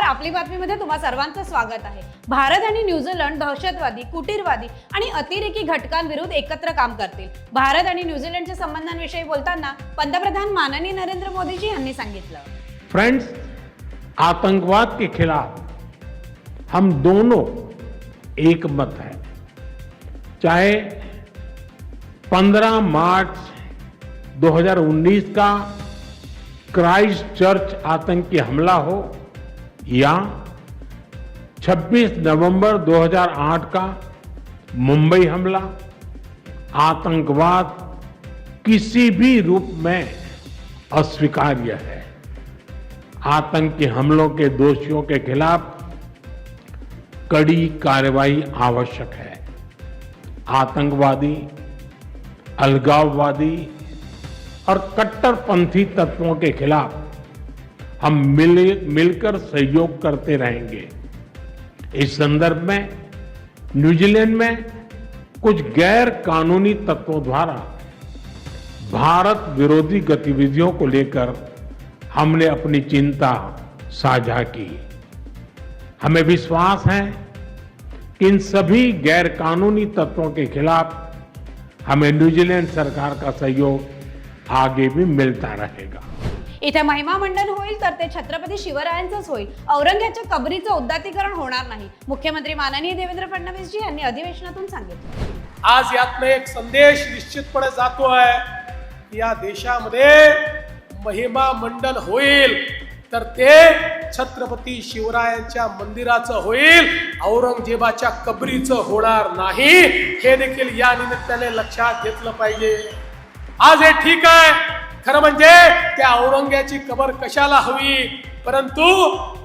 आपली बातमीमध्ये तुम्हा सर्वांचं स्वागत आहे। भारत आणि न्यूझीलंड दहशतवादी, कुटीरवादी आणि अतिरेकी घटकांविरुद्ध एकत्र काम करतील। भारत आणि न्यूझीलंडच्या संबंधांविषयी बोलताना पंतप्रधान माननीय नरेंद्र मोदीजी यांनी सांगितलं, फ्रेंड्स, आतंकवाद के खिलाफ हम दोनों एक मत है। चाहे 15 मार्च 2019 का क्राइस्ट चर्च आतंकी हमला हो या 26 नवंबर 2008 का मुंबई हमला, आतंकवाद किसी भी रूप में अस्वीकार्य है। आतंकी हमलों के दोषियों के खिलाफ कड़ी कार्रवाई आवश्यक है। आतंकवादी, अलगाववादी और कट्टरपंथी तत्वों के खिलाफ हम मिलकर सहयोग करते रहेंगे। इस संदर्भ में न्यूजीलैंड में कुछ गैर कानूनी तत्वों द्वारा भारत विरोधी गतिविधियों को लेकर हमने अपनी चिंता साझा की। हमें विश्वास है कि इन सभी गैर कानूनी तत्वों के खिलाफ हमें न्यूजीलैंड सरकार का सहयोग आगे भी मिलता रहेगा। इथे महिमा मंडन होईल तर ते छत्रपती शिवरायांचंच होईल। औरंग्याच्या कबरीचं उद्दातीकरण होणार नाही, मुख्यमंत्री माननीय देवेंद्र फडणवीस जी यांनी अधिवेशनातून सांगितलं। आज यातनं एक संदेश निश्चितपणे जातो आहे की या देशामध्ये महिमा मंडन होईल तर ते छत्रपती शिवरायांच्या मंदिराचं होईल, औरंगजेबाच्या कबरीचं होणार नाही। हे देखील या निमित्ताने लक्षात घेतलं पाहिजे। आज हे ठीक आहे, खरं म्हणजे त्या औरंग्याची कबर कशाला हवी, परंतु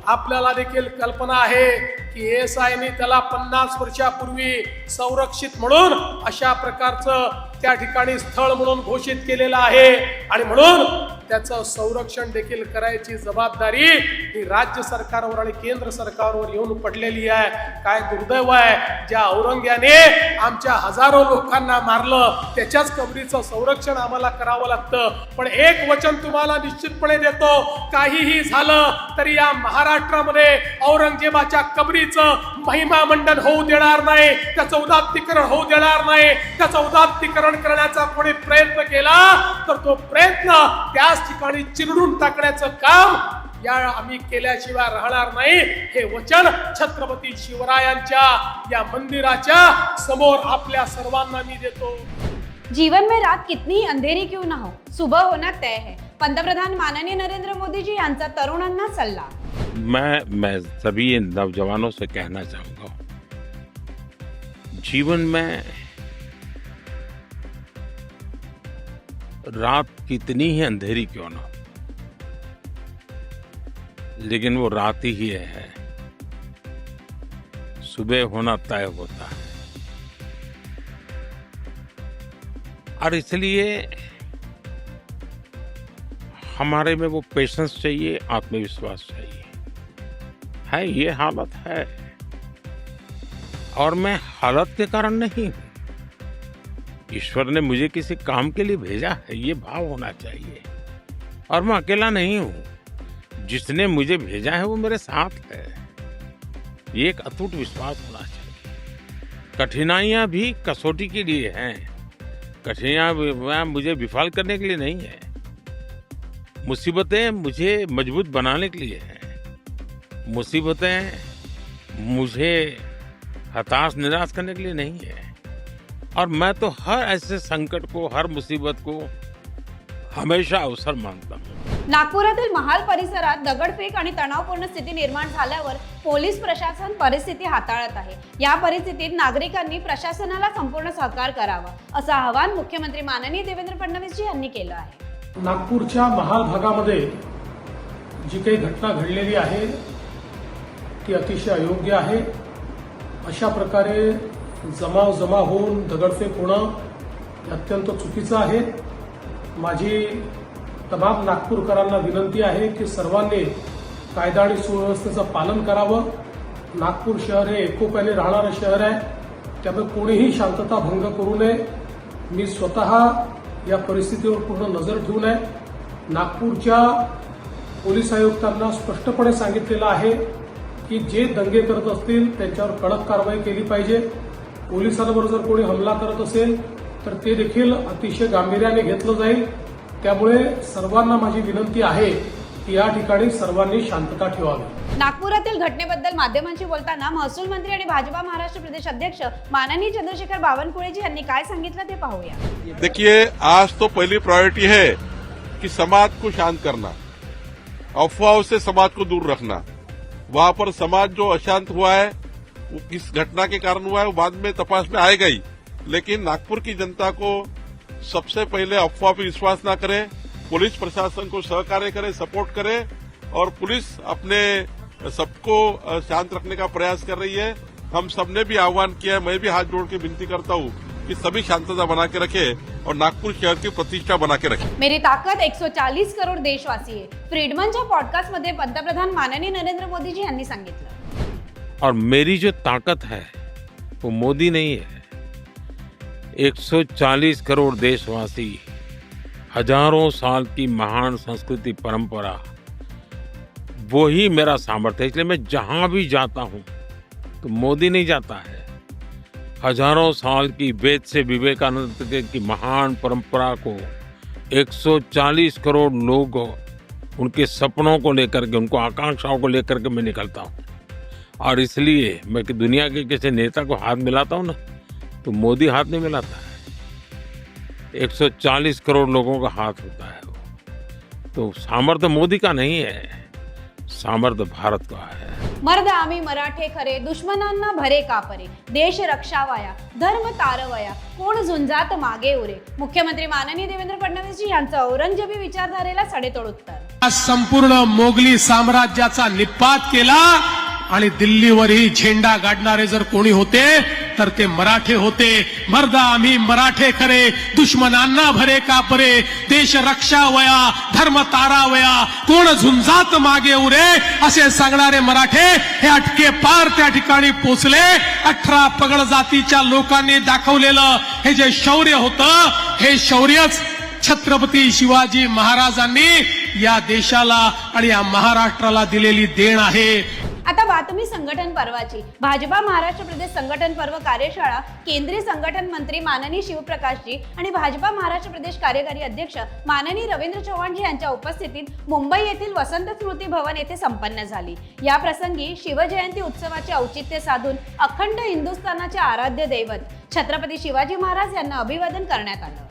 आपल्याला देखील कल्पना आहे की एएसआय ने त्याला 50 वर्षापूर्वी संरक्षित म्हणून अशा प्रकारचं त्या ठिकाणी स्थळ म्हणून घोषित केलेलं आहे आणि म्हणून त्याचं संरक्षण देखील करायची जबाबदारी ही राज्य सरकारवर आणि केंद्र सरकारवर येऊन पडलेली आहे। काय दुर्दैव आहे, ज्या औरंग्याने आमच्या हजारो लोकांना मारलं त्याच्याच कबरीचं संरक्षण आम्हाला करावं लागतं। पण एक वचन तुम्हाला निश्चितपणे देतो, काहीही झालं तरी या महाराष्ट्रामध्ये औरंगजेबाच्या कबरीचं महिमा मंडन होऊ देणार नाही, त्याचं उदात्तीकरण होऊ देणार नाही। त्याचं उदात्तीकरण करण्याचा कोणी प्रयत्न केला तर तो प्रयत्न त्याच ठिकाणी चिरडून टाकण्याचं काम या आम्ही केल्याशिवाय राहणार नाही। हे वचन छत्रपती शिवरायांच्या या मंदिराच्या समोर आपल्या सर्वांना मी देतो। जीवन में रात कितनी ही अंधेरी क्यों ना हो, सुबह होना तय है। पंतप्रधान माननीय नरेंद्र मोदी जी यांचा तरुणांना सल्ला। मैं सभी नौजवानों से कहना चाहूंगा, जीवन में रात कितनी ही अंधेरी क्यों ना, लेकिन वो रात ही है, सुबह होना तय होता है। और इसलिए हमारे में वो पेशेंस चाहिए, आत्मविश्वास चाहिए। है ये हालत है और मैं हालत के कारण नहीं हूं, ईश्वर ने मुझे किसी काम के लिए भेजा है, ये भाव होना चाहिए। और मैं अकेला नहीं हूं, जिसने मुझे भेजा है वो मेरे साथ है, ये एक अटूट विश्वास होना चाहिए। कठिनाइयां भी कसौटी के लिए हैं, कठिनाइयां मुझे विफल करने के लिए नहीं है, मुसीबतें मुझे मजबूत बनाने के लिए हैं। मुसीबतें मुझे हताश निराश करने के लिए नहीं है। और मैं तो हर ऐसे संकट को, हर मुसीबत को हमेशा अवसर मानता हूँ। नागपुरातील महाल परिसरात दगडफेक आणि तणावपूर्ण स्थिती निर्माण झाल्यावर पोलीस प्रशासन परिस्थिती हाताळत आहे। या परिस्थितीत नागरिकांनी प्रशासनाला संपूर्ण सहकार्य करावं असं आवाहन मुख्यमंत्री माननीय देवेंद्र फडणवीस जी यांनी केलं आहे। नागपूरच्या महाल भागामध्ये जी काही घटना घडलेली आहे ती अतिशय अयोग्य आहे। अशा प्रकारे जमा होऊन दगडफेक होणं अत्यंत चुकीचं आहे। माझी तमाम नागपूरकरांना विनंती आहे की सर्वांनी कायदा आणि सुव्यवस्थेचं पालन करावं। नागपूर शहर हे एकोप्याने राहणारं शहर आहे, त्यामुळे कोणीही शांतता भंग करू नये। मी स्वतः या परिस्थितीवर पूर्ण नजर ठेवून आहे। नागपूरच्या पोलीस आयुक्तांना स्पष्टपणे सांगितलेलं आहे की जे दंगे करत असतील त्यांच्यावर कडक कारवाई केली पाहिजे. पोलिसांवर जर कोणी हमला करत असेल तर ते देखील अतिशय गांभीर्याने घेतलं जाईल. त्यामुळे सर्वांना माझी विनंती आहे की या ठिकाणी सर्वांनी शांतता ठेवावी. नागपुरातील घटनेबद्दल माध्यमांशी बोलताना महसूल मंत्री आणि भाजपा महाराष्ट्र प्रदेश अध्यक्ष माननीय चंद्रशेखर बावनकुळेजी यांनी काय सांगितलं ते पाहूया. देखिए, आज तो पहली प्रायोरिटी है कि समाज को शांत करना, अफवाहों से समाज को दूर रखना. वहां पर समाज जो अशांत हुआ है वो किस घटना के कारण हुआ है वो बाद में तपास में आएगा ही. लेकिन नागपुर की जनता को सबसे पहले अफवाह पर विश्वास न करे, पुलिस प्रशासन को सहकार्य करे, सपोर्ट करे और पुलिस अपने सबको शांत रखने का प्रयास कर रही है. हम सबने भी आह्वान किया है, मैं भी हाथ जोड़ के विनती करता हूं कि सभी शांतता बना के रखे और नागपुर शहर की प्रतिष्ठा बना के रखे. मेरी ताकद 140 करोड देशवासी आहे. फ्रीडमनच्या पॉडकास्टमध्ये पंतप्रधान माननीय नरेंद्र मोदीजी यांनी सांगितलं. और मेरी जो ताकत है वो मोदी नहीं है, 140 करोड़ देशवासी, हजारों साल की महान संस्कृति परंपरा, वो ही मेरा सामर्थ्य है. इसलिए मैं जहां भी जाता हूं तो मोदी नहीं जाता है. हजारों साल की वेद से विवेकानंद की महान परंपरा को 140 करोड़ लोग उनके सपनों को लेकर के, उनको आकांक्षाओं को लेकर के मैं निकलता हूँ. और इसलिए मैं कि दुनिया के किसी नेता को हाथ मिलाता हूँ ना तो मोदी हाथ नहीं मिलाता है, 140 करोड़ लोगों का हाथ होता है वो. तो सामर्थ्य मोदी का नहीं है, सामर्थ्य भारत का है. मर्द आम्ही मराठे खरे, दुश्मनांना भरे कापरे, देश रक्षावया, धर्म तारवया, कोण झुंजात मागे उरे. मुख्यमंत्री माननीय देवेंद्र फडणवीसजी यांचं औरंगजेबी विचारधारेला सडेतोड उत्तर. संपूर्ण मोगली साम्राज्याचा निपात केला आणि दिल्लीवरही झेंडा गाडणारे जर कोणी होते तर ते मराठे होते. मर्द आम्ही मराठे खरे, दुश्मनांना भरे कापरे, देश रक्षावया, धर्म तारावया, कोण झुंजात मागे उरे असे सांगणारे मराठे हे अटके पार त्या ठिकाणी पोचले. 18 पगड जातीच्या लोकांनी दाखवलेलं हे जे शौर्य होतं, हे शौर्यच छत्रपती शिवाजी महाराजांनी या देशाला आणि या महाराष्ट्राला दिलेली देण आहे. आता बातमी संघटन पर्वाची. भाजपा महाराष्ट्र प्रदेश संघटन पर्व कार्यशाळा केंद्रीय संघटन मंत्री माननीय शिवप्रकाशजी आणि भाजपा महाराष्ट्र प्रदेश कार्यकारी अध्यक्ष माननीय रवींद्र चव्हाणजी यांच्या उपस्थितीत मुंबई येथील वसंत स्मृती भवन येथे संपन्न झाली. या प्रसंगी शिवजयंती उत्सवाचे औचित्य साधून अखंड हिंदुस्थानाचे आराध्य दैवत छत्रपती शिवाजी महाराज यांना अभिवादन करण्यात आलं.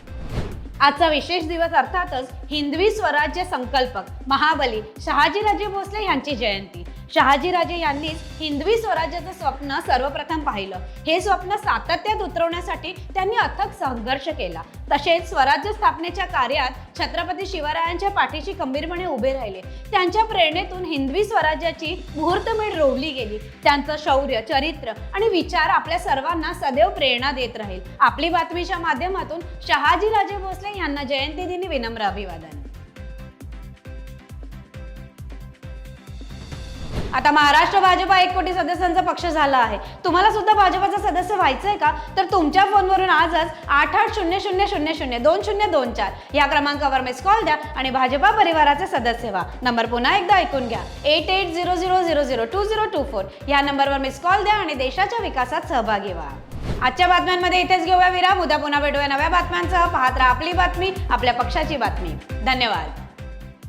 आजचा विशेष दिवस अर्थातच हिंदवी स्वराज्य संकल्पक महाबली शहाजीराजे भोसले यांची जयंती. शहाजीराजे यांनीच हिंदवी स्वराज्याचं स्वप्न सर्वप्रथम पाहिलं. हे स्वप्न सातत्यात उतरवण्यासाठी त्यांनी अथक संघर्ष केला. तसेच स्वराज्य स्थापनेच्या कार्यात छत्रपती शिवरायांच्या पाठीशी खंबीरपणे उभे राहिले. त्यांच्या प्रेरणेतून हिंदवी स्वराज्याची मुहूर्तमेढ रोवली गेली. त्यांचं शौर्य, चरित्र आणि विचार आपल्या सर्वांना सदैव प्रेरणा देत राहील. आपली बातमीच्या माध्यमातून शहाजीराजे भोसले यांना जयंती दिनी विनम्र अभिवादन. आता महाराष्ट्र भाजपा 1 कोटी सदस्यांचा पक्ष झाला आहे. तुम्हाला सुद्धा भाजपाचा सदस्य व्हायचंय का? तर तुमच्या फोनवरून आजच 8800002024 या क्रमांकावर मिस कॉल द्या आणि भाजपा परिवाराचे सदस्य व्हा. नंबर पुन्हा एकदा ऐकून घ्या, 8800002024 या नंबरवर मिस कॉल द्या आणि देशाच्या विकासात सहभागी व्हा. आजच्या बातम्यांमध्ये इथेच घेऊया विराम. उद्या पुन्हा भेटूया नव्या बातम्यांसह. पाहत राहा आपली बातमी, आपल्या पक्षाची बातमी. धन्यवाद.